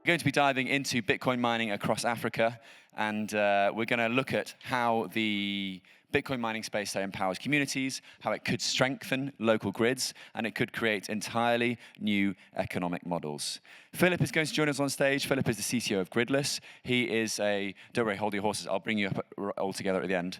We're going to be diving into Bitcoin mining across Africa, and we're going to look at how the Bitcoin mining space empowers communities, how it could strengthen local grids, and it could create entirely new economic models. Philip is going to join us on stage. Philip is the CTO of Gridless. He is don't worry, hold your horses, I'll bring you up all together at the end.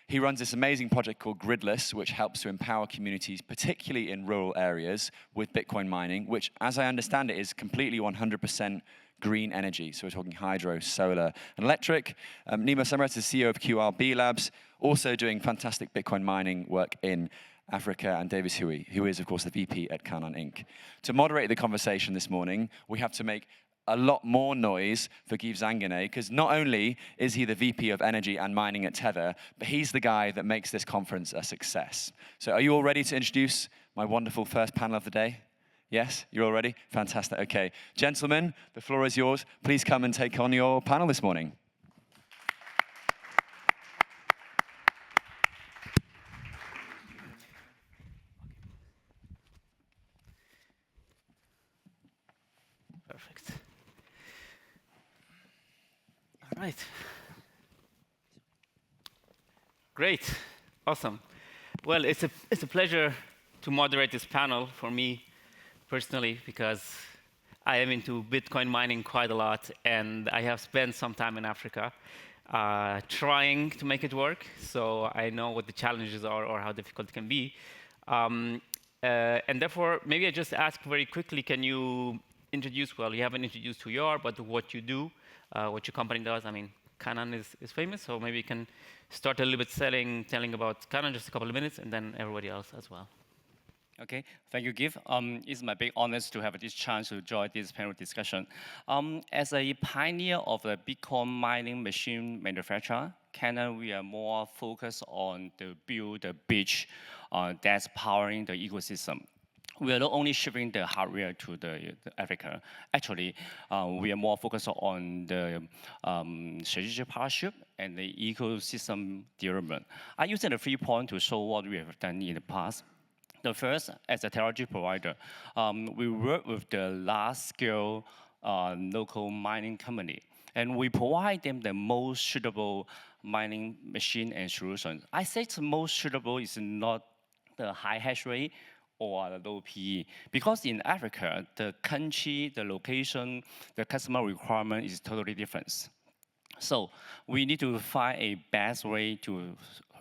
He runs this amazing project called Gridless, which helps to empower communities, particularly in rural areas, with Bitcoin mining, which, as I understand it, is completely 100% green energy. So we're talking hydro, solar, and electric. Nemo Semret is CEO of QRB Labs, also doing fantastic Bitcoin mining work in Africa, and Davis Hui, who is, of course, the VP at Canaan Inc. To moderate the conversation this morning, we have to make a lot more noise for Giw Zanganeh, because not only is he the VP of Energy and Mining at Tether, but he's the guy that makes this conference a success. So are you all ready to introduce my wonderful first panel of the day? Yes, you're all ready? Fantastic, okay. Gentlemen, the floor is yours. Please come and take on your panel this morning. Perfect. All right. Great, awesome. Well, it's a pleasure to moderate this panel for me personally, because I am into Bitcoin mining quite a lot, and I have spent some time in Africa trying to make it work, so I know what the challenges are or how difficult it can be. And therefore, maybe I just ask very quickly, can you introduce, well, you haven't introduced who you are, but what you do, what your company does. I mean, Canaan is famous, so maybe you can start a little bit telling about Canaan, just a couple of minutes, and then everybody else as well. Okay, thank you, Giv. It's my big honor to have this chance to join this panel discussion. As a pioneer of the Bitcoin mining machine manufacturer, Canaan, we are more focused on the build the bridge that's powering the ecosystem. We are not only shipping the hardware to the Africa. Actually, we are more focused on the strategic partnership and the ecosystem development. I use the 3 points to show what we have done in the past. The first, as a technology provider, we work with the large-scale local mining company, and we provide them the most suitable mining machine and solution. I say the most suitable is not the high hash rate or the low PE, because in Africa, the country, the location, the customer requirement is totally different. So we need to find a best way to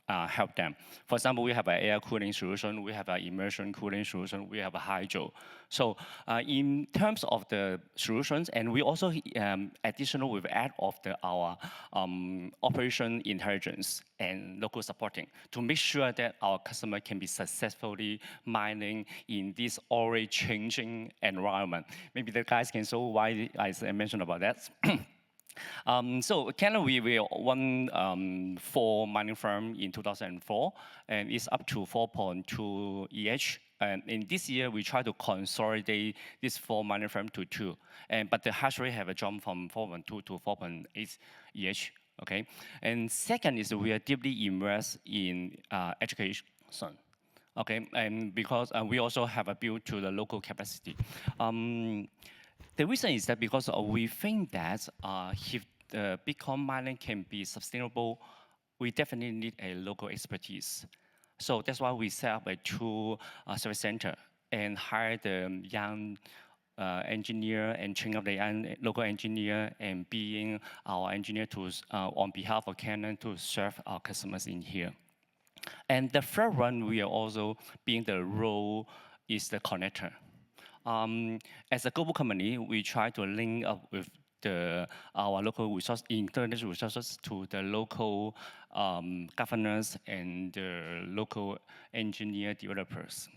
help them. For example, we have an air cooling solution, we have an immersion cooling solution, we have a hydro. So in terms of the solutions, and we also additional with add of our operation intelligence and local supporting to make sure that our customer can be successfully mining in this already changing environment. Maybe the guys can show why I mentioned about that. So Canaan, we won 4 mining firm in 2004, and it's up to 4.2 EH. And in this year, we try to consolidate this 4 mining firm to 2. But the hash rate have a jump from 4.2 to 4.8 EH. Okay. And second is we are deeply immersed in education. Okay, and because we also have a build to the local capacity. The reason is that because we think that if the Bitcoin mining can be sustainable, we definitely need a local expertise. So that's why we set up a 2 service center and hire the young engineer and train up the young local engineer and being our engineer to on behalf of Canaan to serve our customers in here. And the third one, we are also being the role is the connector. As a global company, we try to link up with our local international resources to the local governors and the local engineer developers.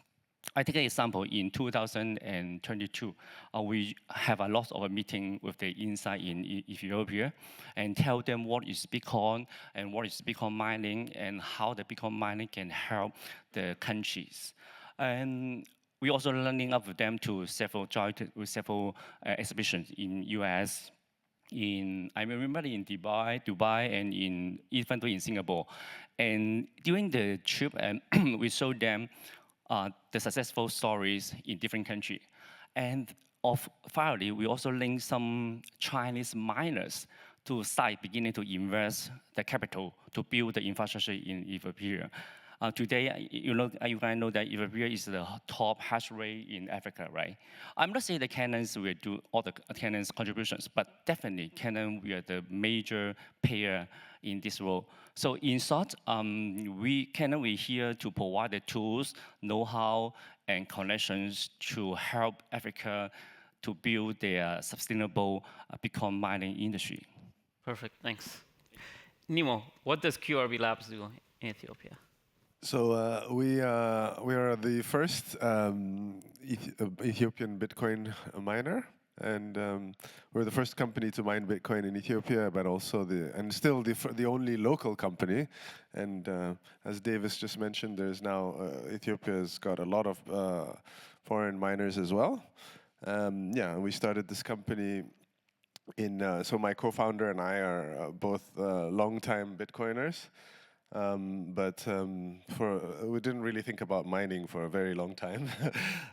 I take an example. In 2022, we have a lot of a meeting with the inside in Ethiopia and tell them what is Bitcoin and what is Bitcoin mining and how the Bitcoin mining can help the countries. And we also learning up with them to several exhibitions in US, I remember in Dubai, and even in Singapore. And during the trip, we showed them the successful stories in different countries. And finally, we also linked some Chinese miners to start beginning to invest the capital to build the infrastructure in Ethiopia. Today, you guys know that Ethiopia is the top hash rate in Africa, right? I'm not saying the Canons will do all the Canons contributions, but definitely Canon we are the major player in this role. So in short, Canon we're here to provide the tools, know-how, and connections to help Africa to build their sustainable Bitcoin mining industry. Perfect, thanks. Nemo, what does QRB Labs do in Ethiopia? So we are the first Ethiopian Bitcoin miner, and we're the first company to mine Bitcoin in Ethiopia, but also still the only local company. And as Davis just mentioned, there's now Ethiopia's got a lot of foreign miners as well. Yeah, we started this company so my co-founder and I are both long-time Bitcoiners. But we didn't really think about mining for a very long time.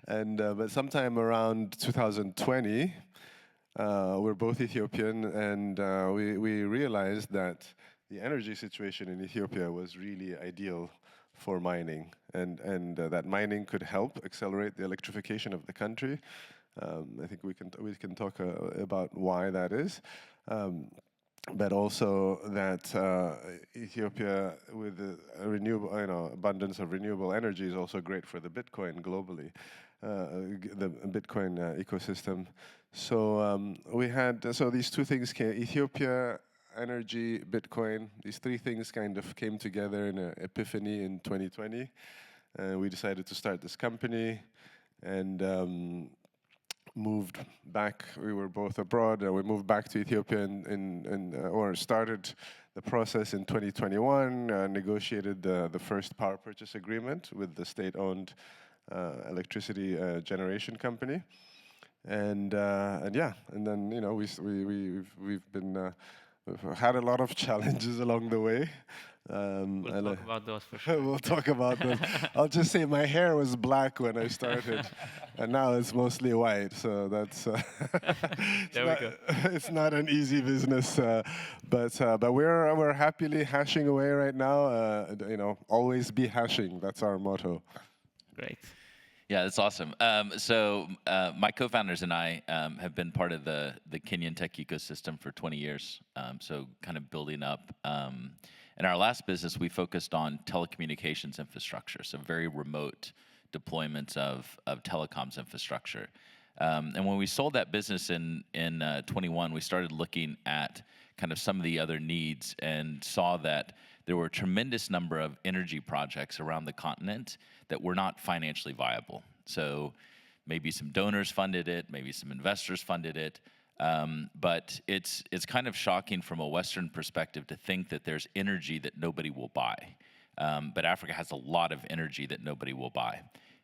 But sometime around 2020, we're both Ethiopian, and we realized that the energy situation in Ethiopia was really ideal for mining, and that mining could help accelerate the electrification of the country. I think we can talk about why that is. But also that Ethiopia, with the abundance of renewable energy, is also great for the Bitcoin globally, the Bitcoin ecosystem. So we had these two things Ethiopia, energy, Bitcoin. These three things kind of came together in an epiphany in 2020, and we decided to start this company, and moved back. We were both abroad. We moved back to Ethiopia or started the process in 2021. Negotiated the first power purchase agreement with the state-owned electricity generation company, and then we've had a lot of challenges along the way. We'll talk about those for sure. We'll talk about those. I'll just say my hair was black when I started, and now it's mostly white. So that's there we go. It's not an easy business, but we're happily hashing away right now. Always be hashing. That's our motto. Great. Yeah, that's awesome. So my co-founders and I have been part of the Kenyan tech ecosystem for 20 years, so kind of building up. In our last business, we focused on telecommunications infrastructure, so very remote deployments of telecoms infrastructure. And when we sold that business in 21, we started looking at kind of some of the other needs and saw that there were a tremendous number of energy projects around the continent that were not financially viable. So maybe some donors funded it, maybe some investors funded it, but it's kind of shocking from a Western perspective to think that there's energy that nobody will buy. But Africa has a lot of energy that nobody will buy.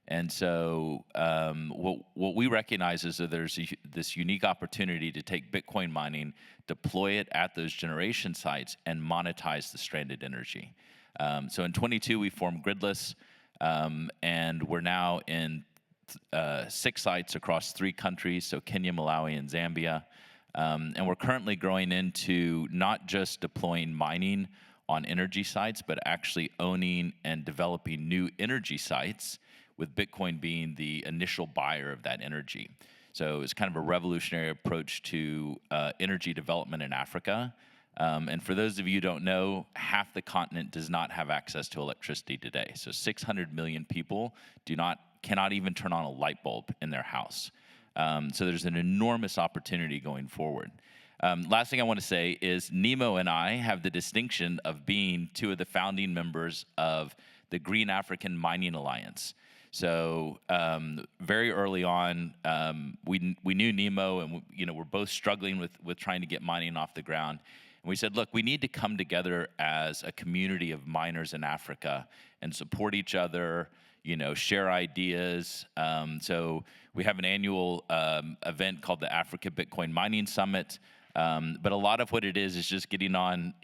And so what we recognize is that there's this unique opportunity to take Bitcoin mining, deploy it at those generation sites, and monetize the stranded energy. So in 22, we formed Gridless, and we're now in 6 sites across 3 countries, so Kenya, Malawi, and Zambia. And we're currently growing into not just deploying mining on energy sites, but actually owning and developing new energy sites, with Bitcoin being the initial buyer of that energy. So it's kind of a revolutionary approach to energy development in Africa. And for those of you who don't know, half the continent does not have access to electricity today. So 600 million people cannot even turn on a light bulb in their house. So there's an enormous opportunity going forward. Last thing I want to say is Nemo and I have the distinction of being 2 of the founding members of the Green African Mining Alliance. So very early on, we knew Nemo, and we're both struggling with trying to get mining off the ground. And we said, look, we need to come together as a community of miners in Africa and support each other, share ideas. So we have an annual event called the Africa Bitcoin Mining Summit. But a lot of what it is just getting on,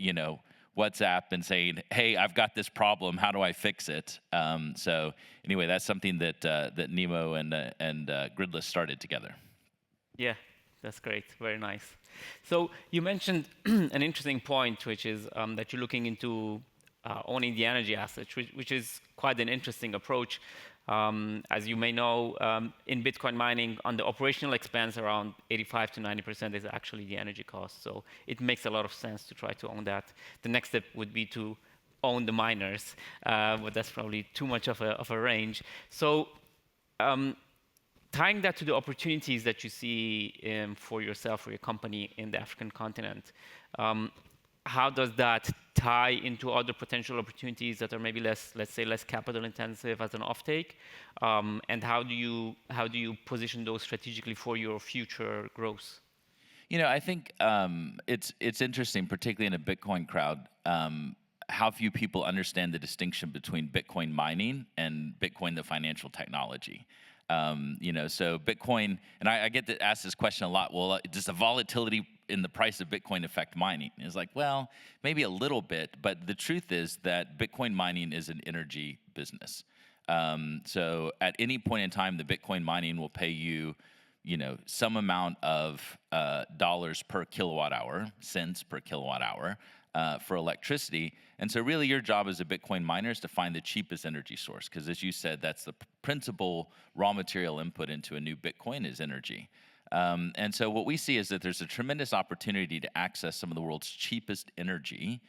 WhatsApp and saying, hey, I've got this problem, how do I fix it? So anyway, that's something that Nemo and Gridless started together. Yeah, that's great. Very nice. So you mentioned an interesting point, which is that you're looking into owning the energy assets, which is quite an interesting approach. As you may know, in Bitcoin mining, on the operational expense, around 85 to 90% is actually the energy cost. So it makes a lot of sense to try to own that. The next step would be to own the miners, but that's probably too much of a range. So tying that to the opportunities that you see for yourself, for your company in the African continent, how does that tie into other potential opportunities that are maybe less, let's say, less capital intensive as an offtake? And how do you position those strategically for your future growth? You know, I think it's interesting, particularly in a Bitcoin crowd, how few people understand the distinction between Bitcoin mining and Bitcoin, the financial technology. You know, so Bitcoin, and I get to ask this question a lot. Well, does the volatility in the price of Bitcoin affect mining? And it's like, well, maybe a little bit, but the truth is that Bitcoin mining is an energy business. So at any point in time, the Bitcoin mining will pay you, you know, some amount of dollars per kilowatt hour, cents per kilowatt hour for electricity. And so really your job as a Bitcoin miner is to find the cheapest energy source, because as you said, that's the principal raw material input into a new Bitcoin is energy. And so what we see is that there's a tremendous opportunity to access some of the world's cheapest energy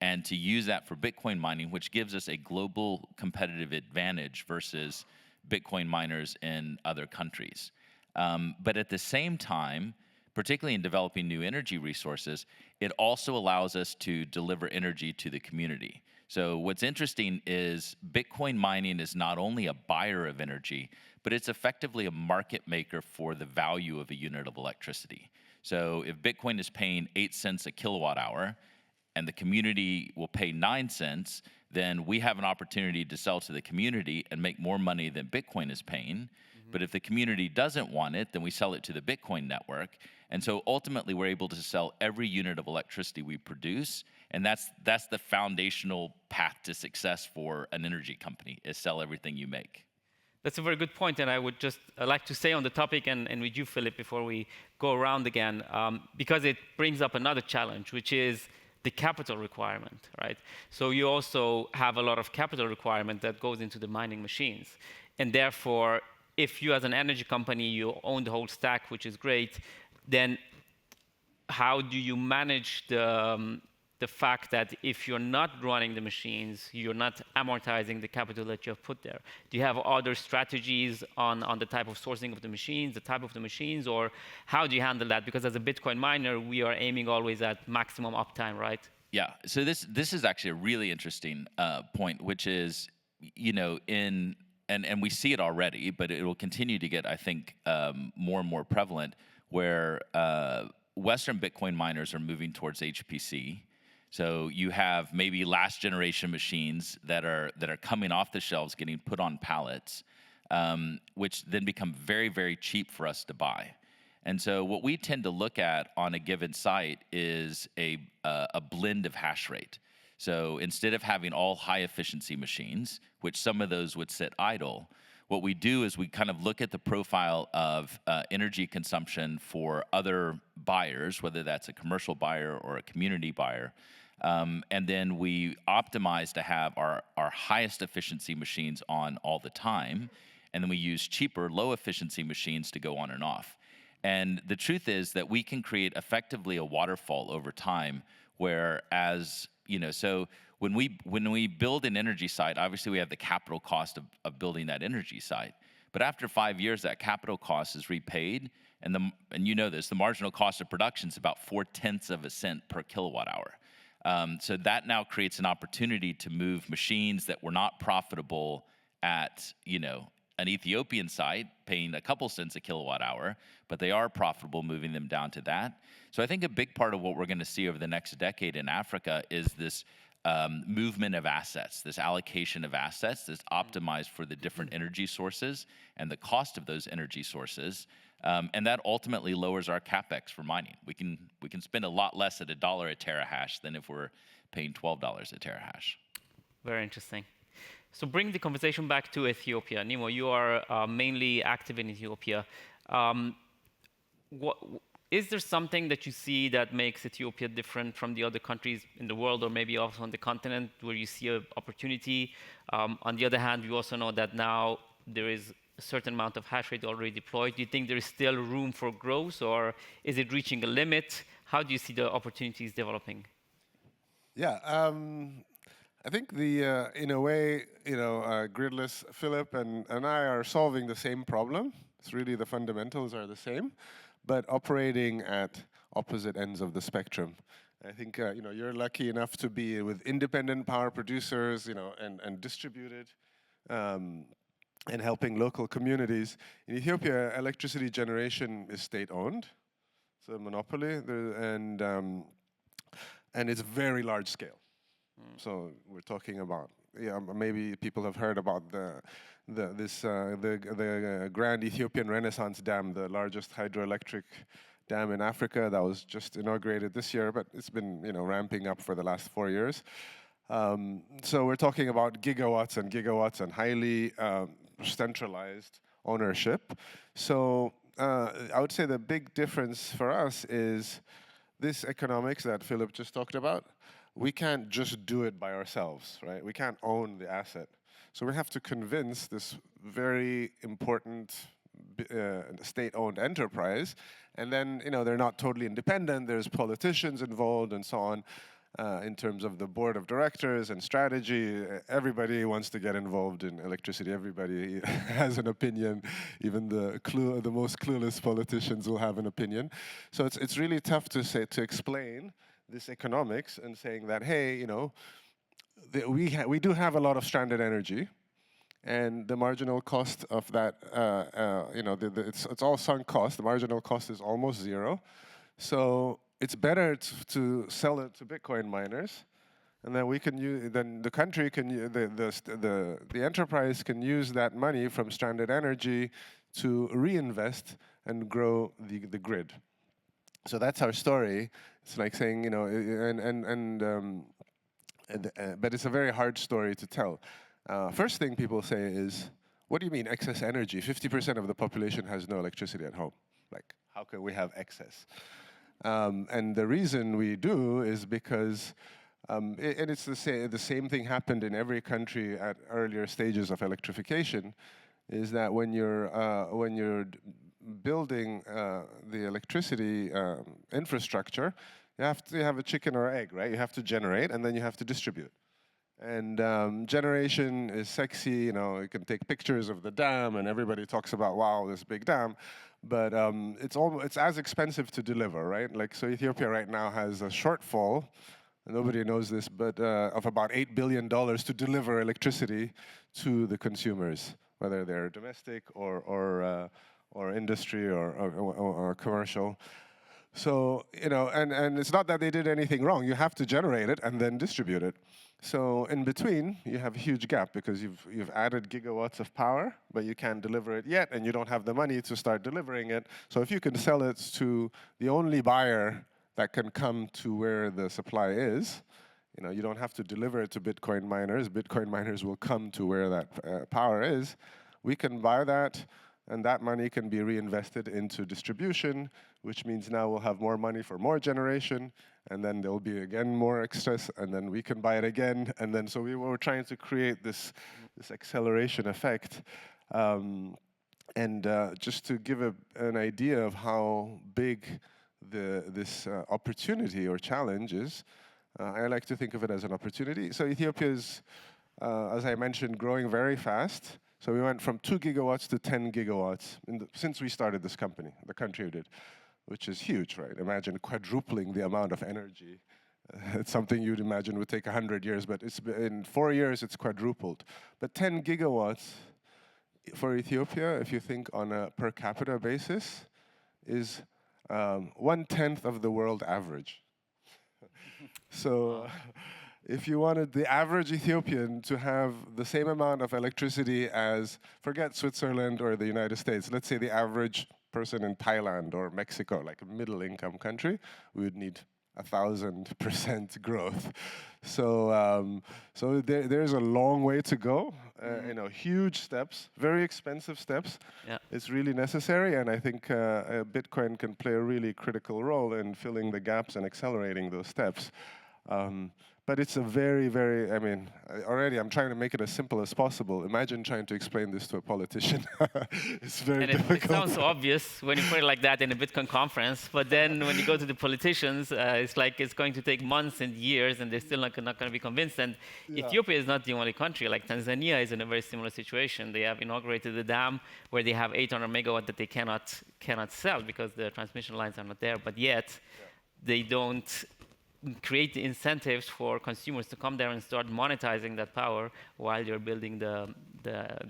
and to use that for Bitcoin mining, which gives us a global competitive advantage versus Bitcoin miners in other countries. But at the same time, particularly in developing new energy resources, it also allows us to deliver energy to the community. So what's interesting is Bitcoin mining is not only a buyer of energy, but it's effectively a market maker for the value of a unit of electricity. So if Bitcoin is paying 8 cents a kilowatt hour and the community will pay 9 cents, then we have an opportunity to sell to the community and make more money than Bitcoin is paying. But if the community doesn't want it, then we sell it to the Bitcoin network. And so ultimately, we're able to sell every unit of electricity we produce. And that's the foundational path to success for an energy company, is sell everything you make. That's a very good point, and I would just like to say on the topic, and with you, Philip, before we go around again, because it brings up another challenge, which is the capital requirement, right? So you also have a lot of capital requirement that goes into the mining machines. And therefore, if you as an energy company, you own the whole stack, which is great, then how do you manage the fact that if you're not running the machines, you're not amortizing the capital that you have put there? Do you have other strategies on the type of sourcing of the machines, the type of the machines, or how do you handle that? Because as a Bitcoin miner, we are aiming always at maximum uptime, right? Yeah, so this is actually a really interesting point, which is, you know, and we see it already, but it will continue to get, I think, more and more prevalent, where Western Bitcoin miners are moving towards HPC. So you have maybe last generation machines that are coming off the shelves, getting put on pallets, which then become very, very cheap for us to buy. And so what we tend to look at on a given site is a blend of hash rate. So instead of having all high efficiency machines, which some of those would sit idle, what we do is we kind of look at the profile of energy consumption for other buyers, whether that's a commercial buyer or a community buyer, and then we optimize to have our highest efficiency machines on all the time, and then we use cheaper, low efficiency machines to go on and off. And the truth is that we can create effectively a waterfall over time, whereas, you know, so when we build an energy site, obviously we have the capital cost of building that energy site. But after 5 years, that capital cost is repaid, and you know this, the marginal cost of production is about 0.4 of a cent per kilowatt hour. So that now creates an opportunity to move machines that were not profitable at, you know, an Ethiopian site, paying a couple cents a kilowatt hour, but they are profitable, moving them down to that. So I think a big part of what we're going to see over the next decade in Africa is this movement of assets, this allocation of assets that's optimized for the different energy sources and the cost of those energy sources. And that ultimately lowers our capex for mining. We can spend a lot less at $1 a terahash than if we're paying $12 a terahash. Very interesting. So bring the conversation back to Ethiopia. Nemo, you are mainly active in Ethiopia. is there something that you see that makes Ethiopia different from the other countries in the world, or maybe also on the continent, where you see an opportunity? On the other hand, we also know that now there is a certain amount of hash rate already deployed. Do you think there is still room for growth, or is it reaching a limit? How do you see the opportunities developing? Yeah, I think in a way, Gridless, Philip and I are solving the same problem. It's really the fundamentals are the same, but operating at opposite ends of the spectrum. I think you're lucky enough to be with independent power producers, and distributed, and helping local communities. In Ethiopia, electricity generation is state-owned. It's a monopoly, and it's very large scale. So we're talking about, maybe people have heard about the Grand Ethiopian Renaissance Dam, the largest hydroelectric dam in Africa that was just inaugurated this year, but it's been ramping up for the last 4 years. So we're talking about gigawatts and highly centralized ownership. So I would say the big difference for us is this economics that Philip just talked about. We can't just do it by ourselves, right? We can't own the asset. So we have to convince this very important state-owned enterprise, and then they're not totally independent. There's politicians involved and so on, in terms of the board of directors and strategy. Everybody wants to get involved in electricity. Everybody has an opinion. Even the most clueless politicians will have an opinion. So it's really tough to explain this economics and saying that, hey, we do have a lot of stranded energy, and the marginal cost of that, it's all sunk cost. The marginal cost is almost zero. So it's better to sell it to Bitcoin miners, and then then the country can, the enterprise can use that money from stranded energy to reinvest and grow the grid. So that's our story. It's like saying, but it's a very hard story to tell. First thing people say is, what do you mean excess energy? 50% of the population has no electricity at home. Like, how can we have excess? And the reason we do is because, and it's the same thing happened in every country at earlier stages of electrification, is that when you're building the electricity infrastructure, you have to have a chicken or egg, right? You have to generate, and then you have to distribute. And generation is sexy, you can take pictures of the dam, and everybody talks about, wow, this big dam. But it's as expensive to deliver, right? Like, so Ethiopia right now has a shortfall, nobody knows this, but of about $8 billion to deliver electricity to the consumers, whether they're domestic or industry or commercial. So, and it's not that they did anything wrong. You have to generate it and then distribute it. So in between, you have a huge gap because you've added gigawatts of power, but you can't deliver it yet, and you don't have the money to start delivering it. So if you can sell it to the only buyer that can come to where the supply is, you don't have to deliver it to Bitcoin miners. Bitcoin miners will come to where that power is. We can buy that, and that money can be reinvested into distribution, which means now we'll have more money for more generation, and then there'll be again more excess, and then we can buy it again, and then so we were trying to create this acceleration effect. Just to give an idea of how big this opportunity or challenge is, I like to think of it as an opportunity. So Ethiopia is, as I mentioned, growing very fast. So we went from 2 gigawatts to 10 gigawatts since we started this company, the country did, which is huge, right? Imagine quadrupling the amount of energy. It's something you'd imagine would take 100 years, but in 4 years, it's quadrupled. But 10 gigawatts for Ethiopia, if you think on a per capita basis, is 1/10 of the world average. So if you wanted the average Ethiopian to have the same amount of electricity as, forget Switzerland or the United States, let's say the average person in Thailand or Mexico, like a middle income country, we would need 1,000% growth. So, there's a long way to go. Huge steps, very expensive steps. Yeah. It's really necessary, and I think Bitcoin can play a really critical role in filling the gaps and accelerating those steps. But it's a very, very, already I'm trying to make it as simple as possible. Imagine trying to explain this to a politician. It's very difficult. It sounds obvious when you put it like that in a Bitcoin conference, but then when you go to the politicians, it's like it's going to take months and years, and they're still not going to be convinced. And Ethiopia is not the only country. Like Tanzania is in a very similar situation. They have inaugurated a dam where they have 800 megawatt that they cannot sell because the transmission lines are not there, but yet they don't create the incentives for consumers to come there and start monetizing that power while you're building the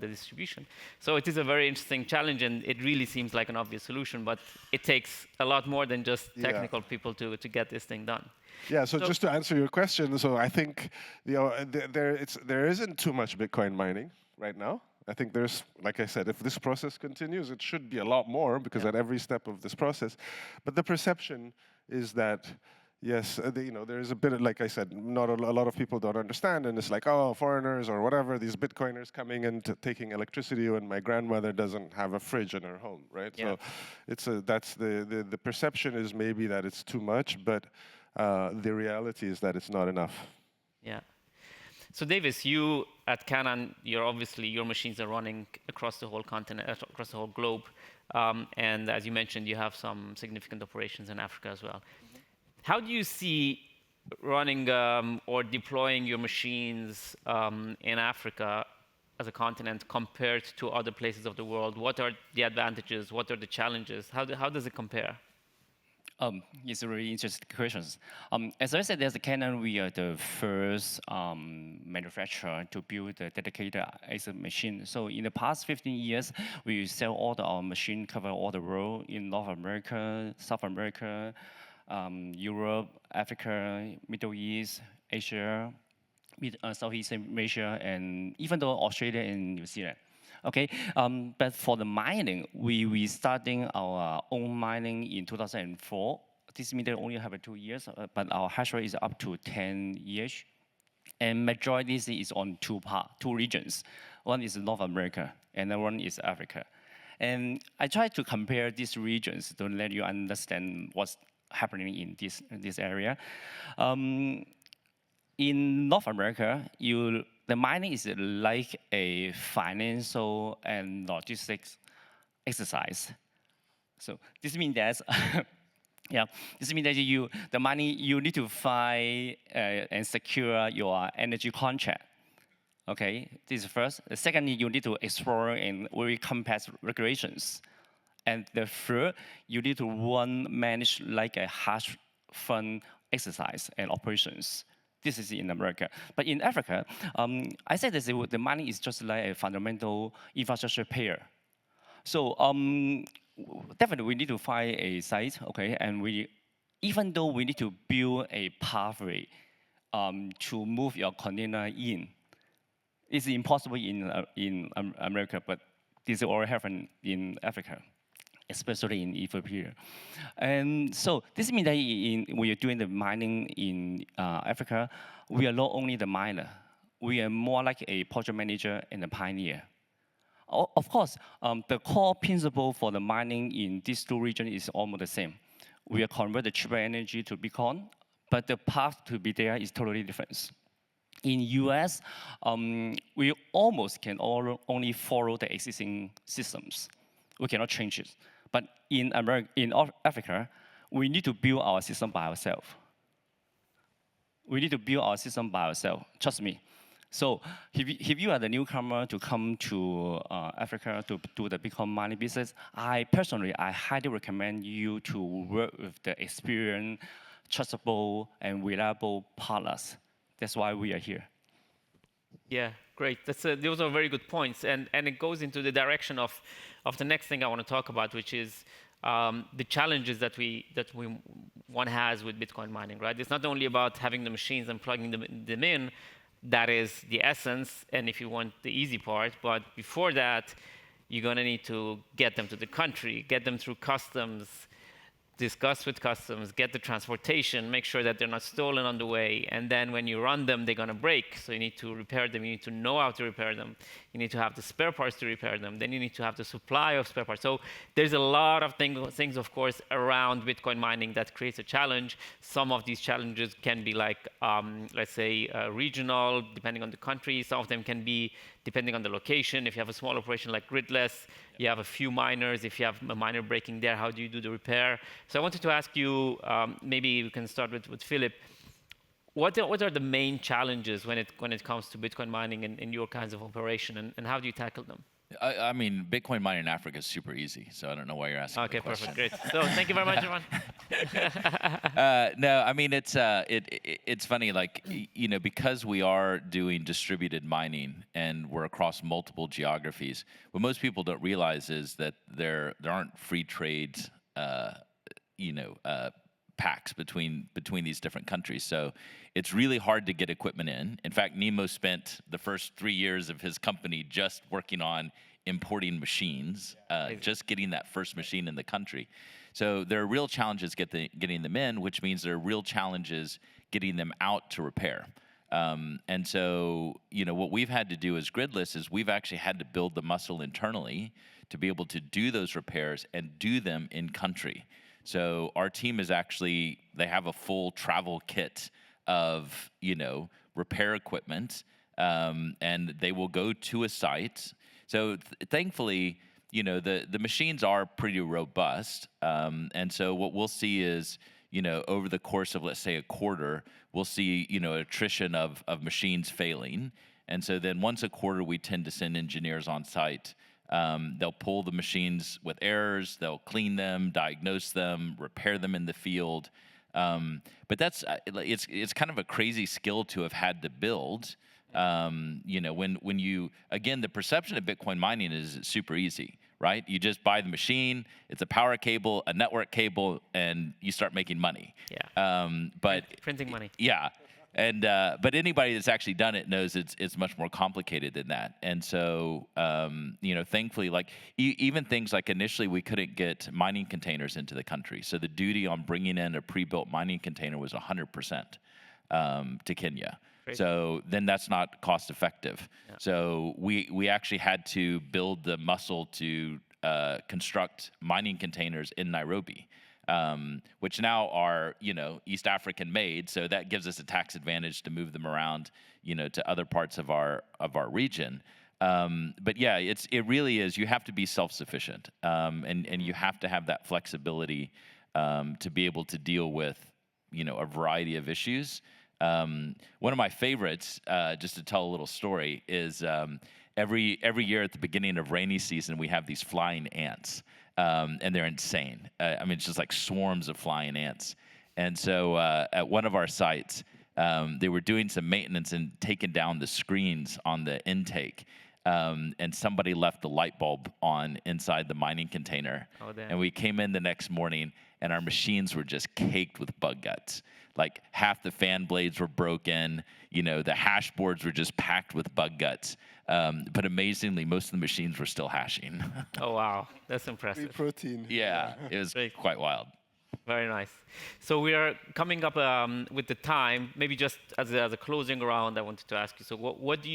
distribution. So it is a very interesting challenge, and it really seems like an obvious solution, but it takes a lot more than just technical people to get this thing done. Yeah, so just to answer your question, so I think there isn't too much Bitcoin mining right now. I think there's, like I said, if this process continues, it should be a lot more, because at every step of this process. But the perception is that, yes, there is a bit of, like I said, not a lot of people don't understand, and it's like, oh, foreigners or whatever, these Bitcoiners coming and taking electricity when my grandmother doesn't have a fridge in her home, right? Yeah. So that's the perception is maybe that it's too much, but the reality is that it's not enough. Yeah. So Davis, you at Canon, your machines are running across the whole continent, across the whole globe, and as you mentioned, you have some significant operations in Africa as well. How do you see running or deploying your machines in Africa as a continent compared to other places of the world? What are the advantages? What are the challenges? How does it compare? It's a really interesting question. As I said, as a Canon, we are the first manufacturer to build a dedicated ASIC machine. So in the past 15 years, we sell all our machine, cover all the world in North America, South America, Europe, Africa, Middle East, Asia, Southeast Asia, and even though Australia and New Zealand. Okay, but for the mining, we starting our own mining in 2004. This means they only have 2 years, but our hash rate is up to 10 years. And majority is on two regions. One is North America, and the one is Africa. And I try to compare these regions to let you understand what's happening in this area. In North America, the mining is like a financial and logistics exercise. So this means that, this means that the money you need to find and secure your energy contract. Okay, this is first. Secondly, you need to explore in very complex regulations. And the third, you need to manage like a hash fund exercise and operations. This is in America. But in Africa, I said that the money is just like a fundamental infrastructure pair. So definitely we need to find a site, okay? And even though we need to build a pathway to move your container in, it's impossible in America, but this already happened in Africa, especially in Ethiopia. And so this means that when you're doing the mining in Africa, we are not only the miner, we are more like a project manager and a pioneer. Of course, the core principle for the mining in these two regions is almost the same. We are convert the cheaper energy to Bitcoin, but the path to be there is totally different. In US, we almost can only follow the existing systems. We cannot change it. But in Africa, we need to build our system by ourselves. We need to build our system by ourselves, trust me. So if you are the newcomer to come to Africa to do the Bitcoin mining business, I highly recommend you to work with the experienced, trustable, and reliable partners. That's why we are here. Yeah, great. Those are very good points, and it goes into the direction of the next thing I want to talk about, which is the challenges that one has with Bitcoin mining. Right? It's not only about having the machines and plugging them in. That is the essence, and if you want the easy part, but before that, you're going to need to get them to the country, get them through customs, discuss with customs, get the transportation, make sure that they're not stolen on the way, and then when you run them, they're going to break. So you need to repair them. You need to know how to repair them. You need to have the spare parts to repair them. Then you need to have the supply of spare parts. So there's a lot of things, of course, around Bitcoin mining that creates a challenge. Some of these challenges can be like, let's say, regional, depending on the country. Some of them can be depending on the location. If you have a small operation like gridless, you have a few miners. If you have a miner breaking there, how do you do the repair? So I wanted to ask you, maybe we can start with Philip. What are the main challenges when it comes to Bitcoin mining in your kinds of operation, and how do you tackle them? I mean, Bitcoin mining in Africa is super easy, so I don't know why you're asking. Okay, the question. perfect, great. So thank you very much, everyone. No, I mean it's funny, like because we are doing distributed mining and we're across multiple geographies. What most people don't realize is that there aren't free trade, pacts between these different countries. So it's really hard to get equipment in. In fact, Nemo spent the first 3 years of his company just working on importing machines, just getting that first machine in the country. So there are real challenges getting them in, which means there are real challenges getting them out to repair. And so, what we've had to do as gridless is we've actually had to build the muscle internally to be able to do those repairs and do them in country. So our team is actually, they have a full travel kit of, repair equipment, and they will go to a site. So thankfully, the machines are pretty robust. And so what we'll see is, over the course of, let's say, a quarter, we'll see, attrition of machines failing. And so then once a quarter, we tend to send engineers on site. They'll pull the machines with errors, they'll clean them, diagnose them, repair them in the field. But it's kind of a crazy skill to have had to build. When you, again, the perception of Bitcoin mining is it's super easy, right? You just buy the machine, it's a power cable, a network cable, and you start making money. Yeah. But printing money. Yeah. And but anybody that's actually done it knows it's much more complicated than that. And so thankfully, like even things like initially we couldn't get mining containers into the country, so the duty on bringing in a pre-built mining container was 100% to Kenya. Great. So then that's not cost effective. Yeah. So we actually had to build the muscle to construct mining containers in Nairobi. Which now are, East African made, so that gives us a tax advantage to move them around, to other parts of our region. But yeah, it really is. You have to be self-sufficient, and you have to have that flexibility to be able to deal with, a variety of issues. One of my favorites, just to tell a little story, is every year at the beginning of rainy season we have these flying ants. And they're insane. It's just like swarms of flying ants. And so at one of our sites, they were doing some maintenance and taking down the screens on the intake. And somebody left the light bulb on inside the mining container. Oh, damn. And we came in the next morning, and our machines were just caked with bug guts. Like half the fan blades were broken. The hash boards were just packed with bug guts. But amazingly, most of the machines were still hashing. Oh, wow. That's impressive. Protein. Yeah, it was quite wild. Very nice. So we are coming up with the time. Maybe just as a closing round, I wanted to ask you. So where do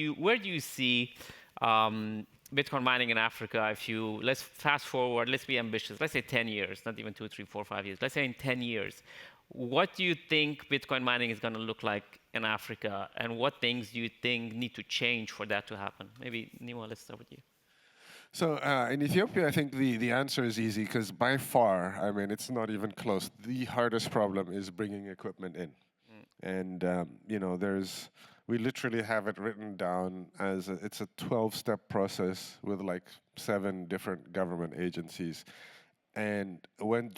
you see Bitcoin mining in Africa? Let's fast forward, let's be ambitious. Let's say 10 years, not even 2, 3, 4, 5 years. Let's say in 10 years. What do you think Bitcoin mining is going to look like in Africa, and what things do you think need to change for that to happen? Maybe, Nemo, let's start with you. So in Ethiopia, I think the answer is easy because by far, it's not even close. The hardest problem is bringing equipment in. And, we literally have it written down as it's a 12-step process with like 7 different government agencies. And when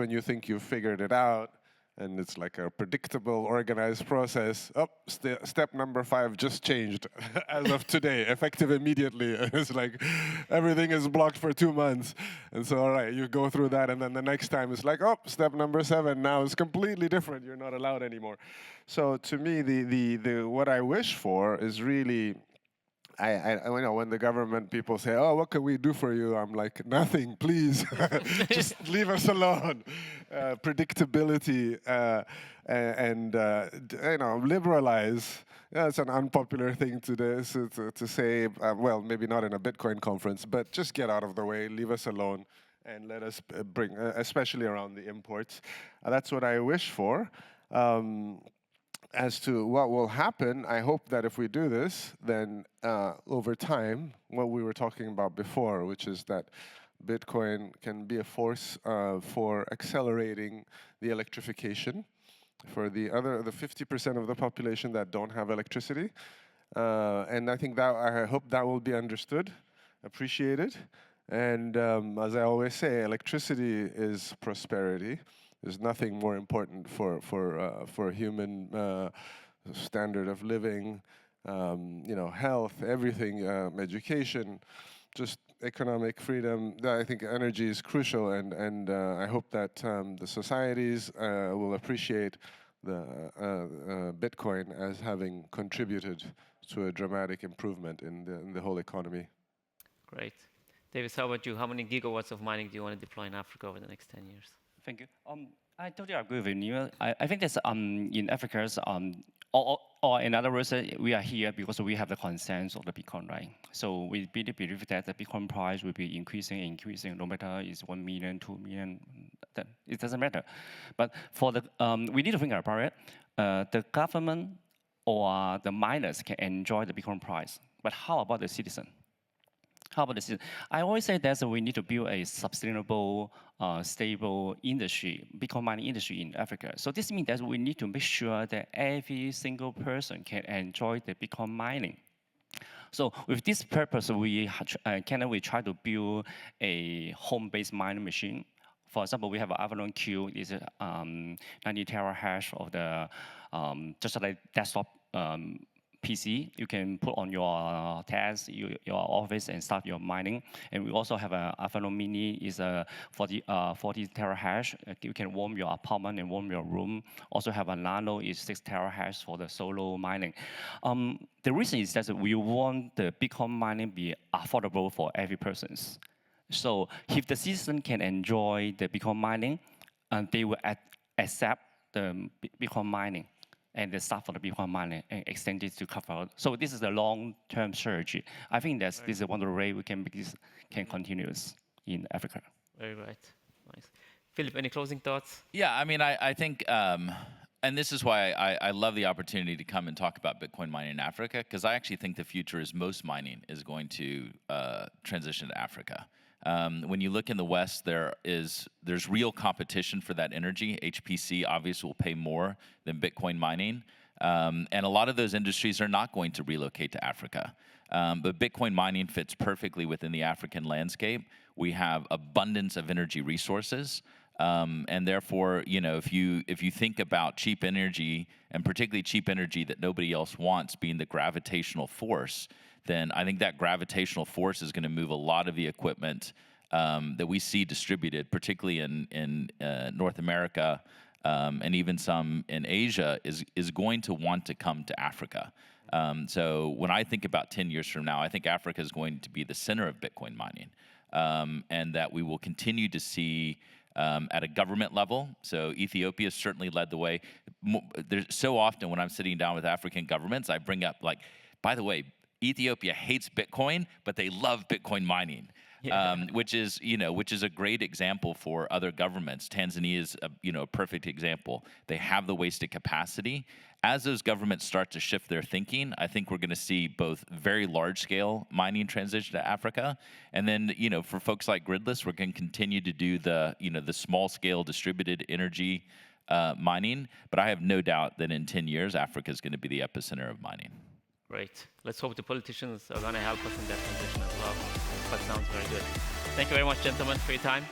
you think you've figured it out, and it's like a predictable, organized process. Step number 5 just changed as of today, effective immediately. It's like everything is blocked for 2 months. And so, all right, you go through that, and then the next time it's like, step number 7 now is completely different. You're not allowed anymore. So to me, the what I wish for is really when the government people say, "Oh, what can we do for you?" I'm like, "Nothing, please. Just leave us alone." Predictability and liberalize. Yeah, it's an unpopular thing to say. Well, maybe not in a Bitcoin conference, but just get out of the way, leave us alone, and let us bring, especially around the imports. That's what I wish for. As to what will happen, I hope that if we do this, then over time, what we were talking about before, which is that Bitcoin can be a force for accelerating the electrification for the 50% of the population that don't have electricity. And I hope that will be understood, appreciated. And as I always say, electricity is prosperity. There's nothing more important for human standard of living, health, everything, education, just economic freedom. I think energy is crucial, and I hope that the societies will appreciate the Bitcoin as having contributed to a dramatic improvement in the whole economy. Great. Davis, how about you? How many gigawatts of mining do you want to deploy in Africa over the next 10 years? Thank you. I totally agree with you. I think that's in Africa, or in other words, we are here because we have the consensus of the Bitcoin, right? So we really believe that the Bitcoin price will be increasing, no matter it's 1 million, 2 million, it doesn't matter. But for we need to think about it. The government or the miners can enjoy the Bitcoin price, but how about the citizen? How about the citizen? I always say that we need to build a sustainable, stable industry, Bitcoin mining industry in Africa. So this means that we need to make sure that every single person can enjoy the Bitcoin mining. So with this purpose, we try to build a home-based mining machine. For example, we have an Avalon Q. It's 90 terahash of the just like desktop PC. You can put on your task, your office, and start your mining. And we also have an Avalon Mini. Is 40 terahash. You can warm your apartment and warm your room. Also have a Nano. Is 6 terahash for the solo mining. The reason is that we want the Bitcoin mining be affordable for every person. So if the citizen can enjoy the Bitcoin mining, they will accept the Bitcoin mining. And they start for the Bitcoin mining and extend it to cover. So this is a long-term strategy. I think this is one of the ways we can make this continue in Africa. Very right. Nice. Philip, any closing thoughts? Yeah, I mean, I think, and this is why I love the opportunity to come and talk about Bitcoin mining in Africa, because I actually think the future is most mining is going to transition to Africa. When you look in the West, there's real competition for that energy. HPC obviously will pay more than Bitcoin mining. And a lot of those industries are not going to relocate to Africa. But Bitcoin mining fits perfectly within the African landscape. We have abundance of energy resources. And therefore, if you think about cheap energy, and particularly cheap energy that nobody else wants being the gravitational force, then I think that gravitational force is going to move a lot of the equipment that we see distributed, particularly in North America and even some in Asia, is going to want to come to Africa. So when I think about 10 years from now, I think Africa is going to be the center of Bitcoin mining, and that we will continue to see at a government level. So Ethiopia certainly led the way. There's so often when I'm sitting down with African governments, I bring up by the way, Ethiopia hates Bitcoin, but they love Bitcoin mining, which is a great example for other governments. Tanzania is a perfect example. They have the wasted capacity. As those governments start to shift their thinking, I think we're going to see both very large-scale mining transition to Africa, and then for folks like Gridless, we're going to continue to do the small-scale distributed energy mining. But I have no doubt that in 10 years, Africa is going to be the epicenter of mining. Great. Let's hope the politicians are going to help us in that transition as well. That sounds very good. Thank you very much, gentlemen, for your time.